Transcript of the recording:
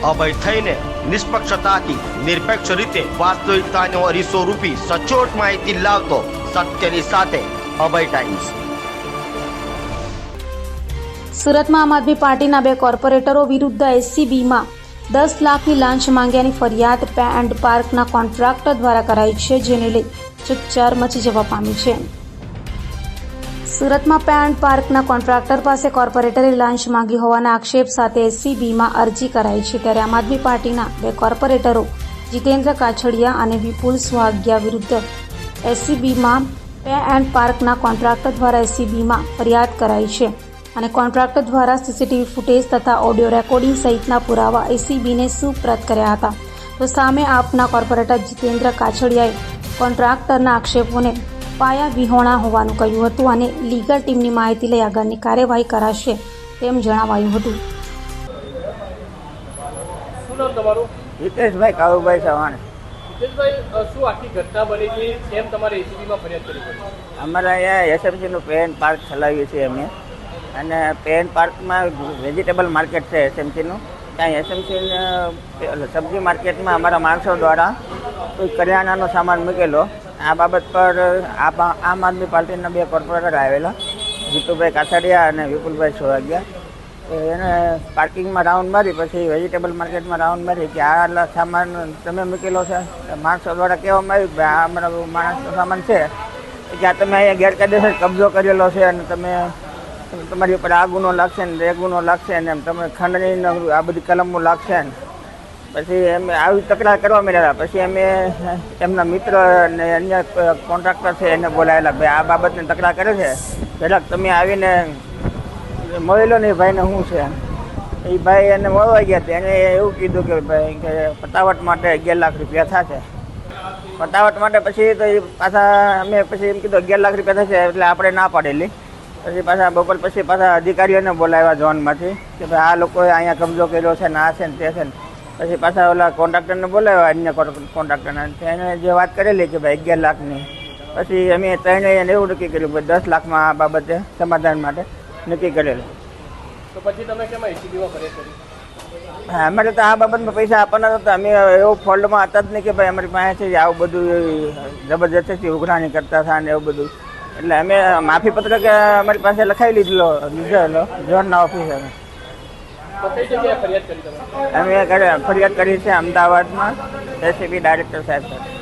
અભય થઈને નિષ્પક્ષતાથી નિરપેક્ષ રીતે વાસ્તવિકતાનો અરીસો રૂપી સચોટ માહિતી લાવતો સત્યની સાથે અભય ટાઈમ્સ। સુરતમાં આમ આદમી પાર્ટીના 2 કોર્પોરેટરો વિરુદ્ધ એસસીબીમાં 10 લાખની લાંચ માંગ્યાની ફરિયાદ પે એન્ડ પાર્કના કોન્ટ્રાક્ટર દ્વારા કરાઈ છે, જેને લઈ ચકચાર મચી જવા પામી છે। સુરતમાં પે એન્ડ પાર્કના કોન્ટ્રાક્ટર પાસે કોર્પોરેટરે લાંચ માંગી હોવાના આક્ષેપ સાથે એસસીબીમાં અરજી કરાઈ છે। ત્યારે આમ આદમી પાર્ટીના 2 કોર્પોરેટરો જીતેન્દ્ર કાછડિયા અને વિપુલ સુહાગિયા વિરુદ્ધ એસસીબીમાં પે એન્ડ પાર્કના કોન્ટ્રાક્ટર દ્વારા એસસીબીમાં ફરિયાદ કરાઈ છે અને કોન્ટ્રાક્ટર દ્વારા સીસીટીવી ફૂટેજ તથા ઓડિયો રેકોર્ડિંગ સહિતના પુરાવા એસીબીને સુપ્રત કર્યા હતા। તો સામે આપના કોર્પોરેટર જીતેન્દ્ર કાછડિયાએ કોન્ટ્રાક્ટરના આક્ષેપોને પાયા વિહોણા હોવાનું કહ્યું હતું અને લીગલ ટીમની માહિતી લઈ આગળની કાર્યવાહી કરાશે તેમ જણાવાયું હતું। શું નામ તમારું? હિતેશભાઈ કાળુભાઈ ચૌહાણ। હિતેશભાઈ, શું આખી ઘટના બની હતી? કેમ તમારે એસીબીમાં ફરિયાદ કરવી પડી? અમારા અહીંયા એસએમસીનું પે એન્ડ પાર્ક ચલાવીએ છીએ અમે, અને પે એન્ડ પાર્કમાં વેજીટેબલ માર્કેટ છે એસએમસીનું। ત્યાં એસએમસી સબ્જી માર્કેટમાં અમારા માણસો દ્વારા કોઈ કરિયાણાનો સામાન મૂકેલો। આ બાબત પર આમ આદમી પાર્ટીના 2 કોર્પોરેટર આવેલા, જીતુભાઈ કાછડિયા અને વિપુલભાઈ સોહાગિયા। એને પાર્કિંગમાં રાઉન્ડ મારી, પછી વેજીટેબલ માર્કેટમાં રાઉન્ડ મારી કે આ સામાન તમે મૂકેલો છે। માણસો દ્વારા કહેવામાં આવ્યું કે આ અમારા માણસનો સામાન છે, કે આ તમે અહીંયા ગેરકાયદેસર કબજો કરેલો છે અને તમે તમારી ઉપર આ ગુનો લાગશે ને એ ગુનો લાગશે ને એમ તમે ખંડણીનો આ બધી કલમો લાગશે ને પછી અમે આવી તકરાર કરવા માંડ્યા। પછી અમે એમના મિત્ર અને અન્ય કોન્ટ્રાક્ટર છે એને બોલાવેલા, ભાઈ આ બાબતની તકરાર કરે છે, જરાક તમે આવીને મળેલો ને ભાઈને શું છે। એ ભાઈ એને મળવા ગયા હતા, એને એવું કીધું કે ભાઈ કે પતાવટ માટે 11 લાખ રૂપિયા થશે। પતાવટ માટે પછી તો એ પાછા અમે પછી એમ કીધું 11 લાખ રૂપિયા થશે, એટલે આપણે ના પાડેલી। પછી પાછા બપોર પછી પાછા અધિકારીઓને બોલાવ્યા ઝોનમાંથી કે ભાઈ આ લોકોએ અહીંયા કબજો કર્યો છે ને આ છે ને તે છે ને। પછી પાછા ઓલા કોન્ટ્રાક્ટરને બોલાવ્યા, અન્ય કોન્ટ્રાક્ટરને, એને જે વાત કરેલી કે ભાઈ 11 લાખની। પછી અમે ત્રણેય એવું નક્કી કર્યું ભાઈ 10 લાખમાં આ બાબતે સમાધાન માટે નક્કી કરેલું। તો પછી તમે કેમ એસીબીમાં ફરિયાદ કરી? અમારે તો આ બાબતમાં પૈસા આપવાના હતા, અમે એવું ફોલ્ડમાં હતા જ નહીં કે ભાઈ અમારી પાસે છે આવું બધું જબરજસ્તી ઉઘરાણી કરતા હતા ને એવું બધું। એટલે અમે માફી પત્રક અમારી પાસે લખાવી લીધેલો ઝોનના ઓફિસરે। તો કઈ જગ્યાએ ફરિયાદ કરી તમે? અમે ફરિયાદ કરી છે અમદાવાદમાં એસીબી ડાયરેક્ટર સાહેબ સાથે।